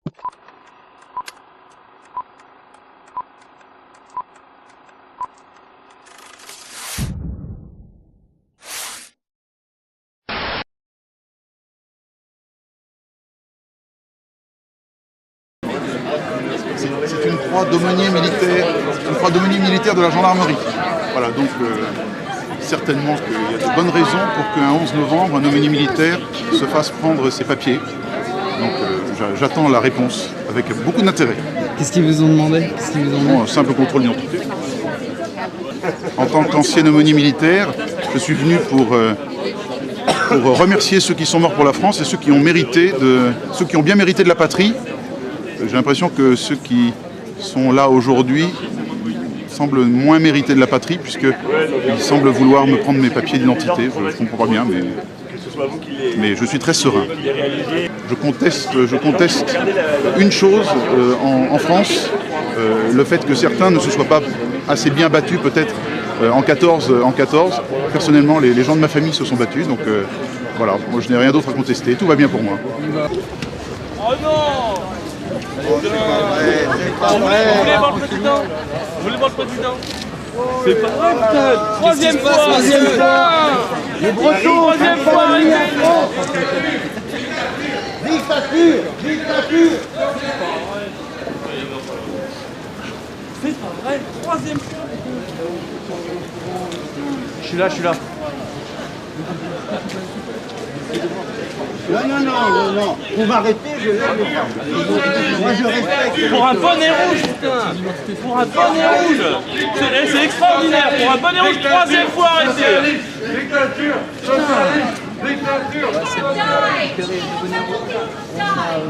C'est une croix d'aumônier militaire de la gendarmerie. Voilà, donc certainement qu'il y a de bonnes raisons pour qu'un 11 novembre, un aumônier militaire se fasse prendre ses papiers. Donc j'attends la réponse avec beaucoup d'intérêt. Qu'est-ce qu'ils vous ont demandé? Un simple contrôle d'identité. En tant qu'ancien aumônier militaire, je suis venu pour remercier ceux qui sont morts pour la France et ceux qui ont bien mérité de la patrie. J'ai l'impression que ceux qui sont là aujourd'hui semblent moins mériter de la patrie puisqu'ils semblent vouloir me prendre mes papiers d'identité. Je ne comprends pas bien, mais je suis très serein. Je conteste une chose en France, le fait que certains ne se soient pas assez bien battus peut-être en 14. Personnellement, les gens de ma famille se sont battus, donc voilà, moi je n'ai rien d'autre à contester, tout va bien pour moi. Oh non! Oh, c'est pas vrai, Vous voulez voir le président? C'est pas vrai, putain! Troisième fois! Les Bretons! Troisième fois! Dictature! C'est pas vrai, troisième fois! Je suis là. Non. Vous m'arrêtez, je lève les mains. Moi, je respecte. Pour un bonnet rouge, putain! Pour un bonnet rouge! C'est extraordinaire! Pour un bonnet rouge, troisième fois arrêté! Dictature! Socialiste! Dictature!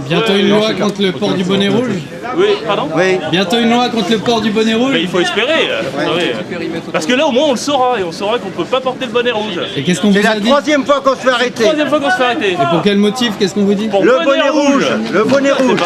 Bientôt une loi contre le port du bonnet rouge? Oui, pardon? Oui. Bientôt une loi contre le port du bonnet rouge? Mais il faut espérer. Parce que là, au moins, on le saura. Et on saura qu'on ne peut pas porter le bonnet rouge. Et qu'est-ce qu'on vous a dit? C'est la troisième fois qu'on se fait arrêter. Troisième fois qu'on se fait arrêter. Et pour quel motif? Qu'est-ce qu'on vous dit? Pour Le bonnet rouge. Le bonnet rouge.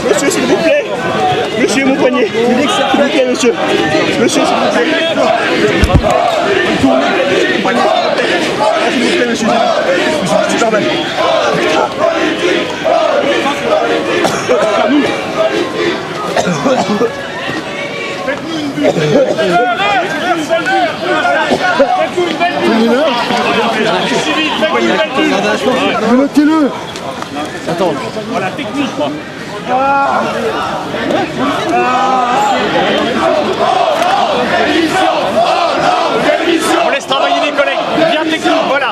Monsieur, s'il vous plaît. Monsieur, mon poignet. S'il vous plaît, monsieur. Monsieur, s'il vous plaît. S'il vous plaît, monsieur. C'est normal. Notez-le. Attends. Voilà, technique, quoi. On laisse travailler les collègues. Bien technique, voilà.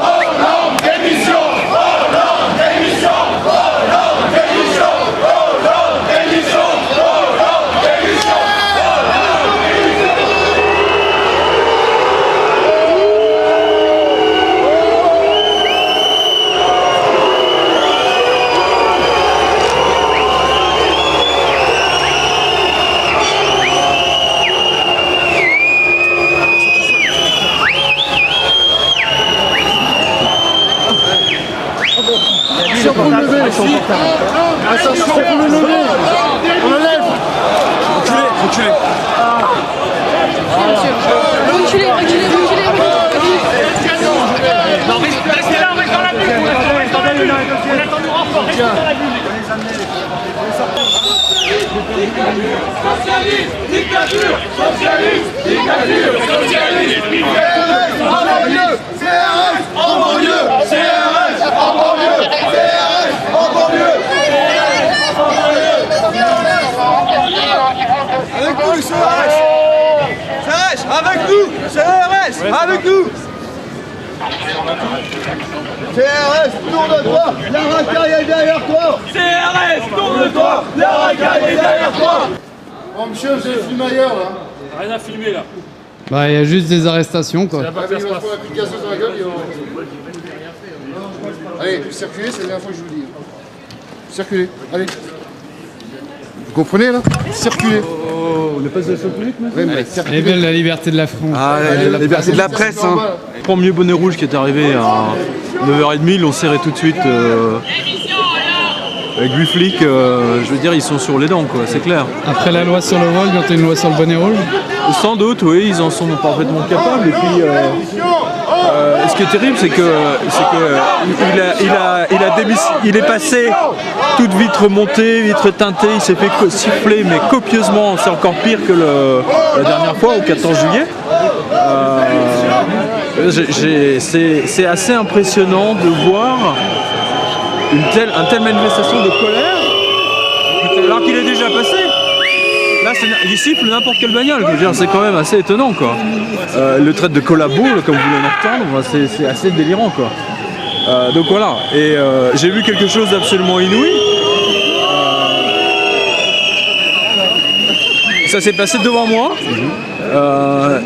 Attention, pour le lever. On le lève. Reculez. Reculez. Non, restez là, on reste dans la bulle. On attend du renfort, restez dans la bulle. Socialiste, dictature, socialiste, dictature, socialiste, dictature. En banlieue, CRS, en banlieue, CRS, en banlieue, CRS, en banlieue. Avec nous, CRS. CRS, avec nous, CRS, avec nous. CRS, tourne-toi, la racaille est derrière toi. CRS, tourne-toi, la racaille est derrière toi. Oh monsieur, j'ai le film ailleurs là. Rien à filmer là. Bah, il y a juste des arrestations, quoi. Il va se prendre un coup de gaz dans la gueule. Allez, circulez, c'est la dernière fois que je vous le dis. Circulez, allez. Vous comprenez là? Circulez. On est pas sur le public, mais Ouais, mais Elle est circulez. belle la liberté de la France. Ah, la liberté de la presse. Hein. Premier bonnet rouge qui est arrivé à 9h30, ils l'ont serré tout de suite. Avec 8 flics, je veux dire, ils sont sur les dents, quoi, c'est clair. Après la loi sur le vol, quand il y a une loi sur le bonnet rouge. Sans doute, oui, ils en sont parfaitement capables. Et puis, ce qui est terrible, c'est que il est passé toute vitre montée, vitre teintée, il s'est fait siffler, mais copieusement. C'est encore pire que la dernière fois, au 14 juillet. C'est assez impressionnant de voir une telle manifestation de colère, alors qu'il est déjà passé. Là, il siffle n'importe quelle bagnole. Je veux dire, c'est quand même assez étonnant, quoi. Le trait de collabo, comme vous voulez l'entendre, c'est assez délirant, quoi. Donc voilà. Et j'ai vu quelque chose d'absolument inouï. Ça s'est passé devant moi.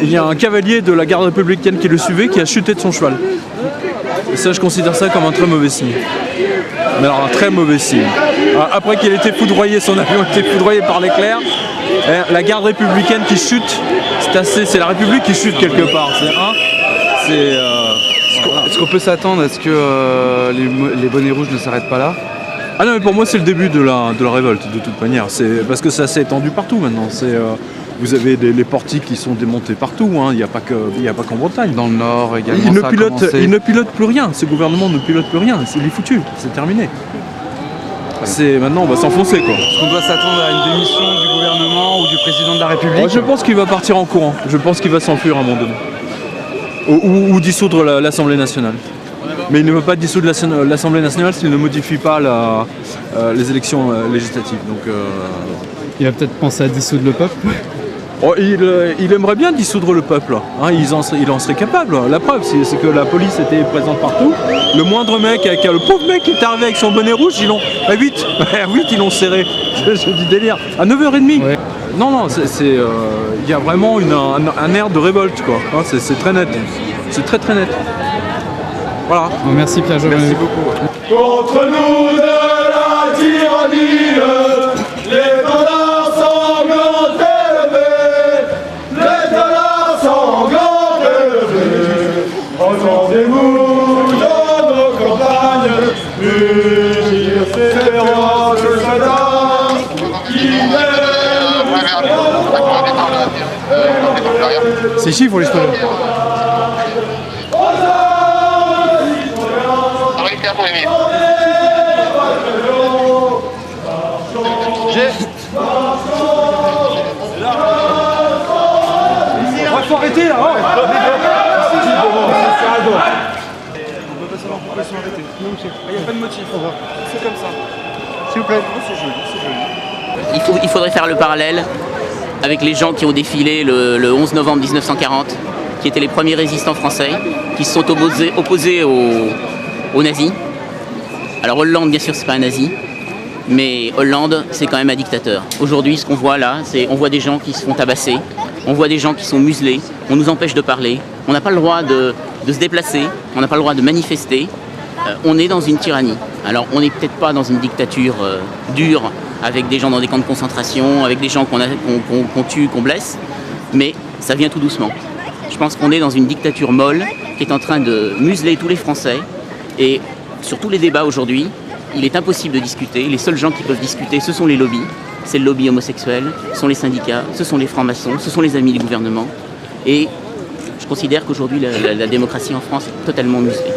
Il y a un cavalier de la garde républicaine qui le suivait, qui a chuté de son cheval. Et ça, je considère ça comme un très mauvais signe. Mais alors, un très mauvais signe. Après qu'il ait été foudroyé, son avion a été foudroyé par l'éclair, la garde républicaine qui chute, c'est la République qui chute quelque part. Est-ce qu'on peut s'attendre à ce que les bonnets rouges ne s'arrêtent pas là? Ah non, mais pour moi, c'est le début de la révolte, de toute manière. Parce que ça s'est étendu partout maintenant. Vous avez les portiques qui sont démontés partout, hein. Il n'y a pas qu'en Bretagne. Dans le Nord également. Il ne pilote plus rien, ce gouvernement ne pilote plus rien, il est foutu, c'est terminé. Maintenant on va s'enfoncer, quoi. Est-ce qu'on doit s'attendre à une démission du gouvernement ou du président de la République? Je pense qu'il va partir en courant, je pense qu'il va s'enfuir à un moment donné. Ou dissoudre l'Assemblée nationale. Mais il ne veut pas dissoudre l'Assemblée nationale s'il ne modifie pas les élections législatives. Donc, Il va peut-être penser à dissoudre le peuple. Oh, il aimerait bien dissoudre le peuple, hein, il en serait capable. La preuve, c'est que la police était présente partout. Le moindre mec, le pauvre mec qui est arrivé avec son bonnet rouge, ils l'ont à 8, ils l'ont serré. Je dis délire. À 9h30. Ouais. Non, il y a vraiment un air de révolte, quoi. Hein, c'est très net. C'est très très net. Voilà. Bon, merci Pierre Jovet. Merci beaucoup. Contre nous de la tyrannie, les dollars sanglants élevés, les dollars sanglants élevés. Entendez-vous dans nos campagnes, mugir ces féroces soldats qui mènent. C'est chiffre pour les spoilers. On va. C'est comme ça. S'il vous plaît. C'est joli, c'est joli. Il faudrait faire le parallèle avec les gens qui ont défilé le 11 novembre 1940, qui étaient les premiers résistants français, qui se sont opposés aux nazis. Alors Hollande, bien sûr, c'est pas un nazi, mais Hollande, c'est quand même un dictateur. Aujourd'hui, ce qu'on voit là, c'est on voit des gens qui se font tabasser, on voit des gens qui sont muselés, on nous empêche de parler, on n'a pas le droit de se déplacer, on n'a pas le droit de manifester. On est dans une tyrannie. Alors on n'est peut-être pas dans une dictature dure, avec des gens dans des camps de concentration, avec des gens qu'on tue, qu'on blesse, mais ça vient tout doucement. Je pense qu'on est dans une dictature molle qui est en train de museler tous les Français. Et sur tous les débats aujourd'hui, il est impossible de discuter. Les seuls gens qui peuvent discuter, ce sont les lobbies. C'est le lobby homosexuel, ce sont les syndicats, ce sont les francs-maçons, ce sont les amis du gouvernement. Et je considère qu'aujourd'hui, la démocratie en France est totalement muselée.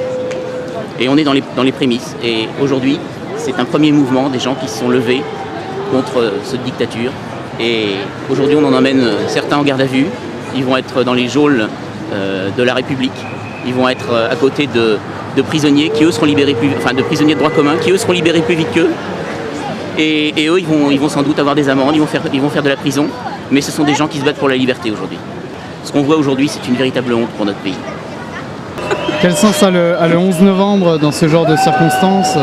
Et on est dans les prémices. Et aujourd'hui, c'est un premier mouvement des gens qui se sont levés contre cette dictature. Et aujourd'hui, on en emmène certains en garde à vue. Ils vont être dans les geôles de la République. Ils vont être à côté de prisonniers qui eux seront libérés de prisonniers de droit commun qui eux seront libérés plus vite qu'eux. Et eux, ils vont sans doute avoir des amendes, ils vont faire de la prison. Mais ce sont des gens qui se battent pour la liberté aujourd'hui. Ce qu'on voit aujourd'hui, c'est une véritable honte pour notre pays. Quel sens a le 11 novembre dans ce genre de circonstances?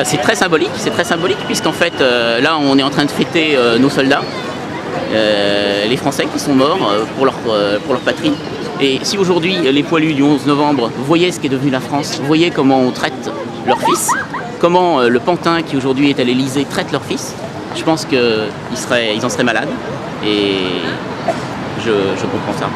C'est très symbolique puisqu'en fait là on est en train de fêter nos soldats, les Français qui sont morts pour leur patrie. Et si aujourd'hui les poilus du 11 novembre voyaient ce qu'est devenu la France, voyaient comment on traite leurs fils, comment le pantin qui aujourd'hui est à l'Elysée traite leurs fils, je pense qu'ils en seraient malades et je comprends ça.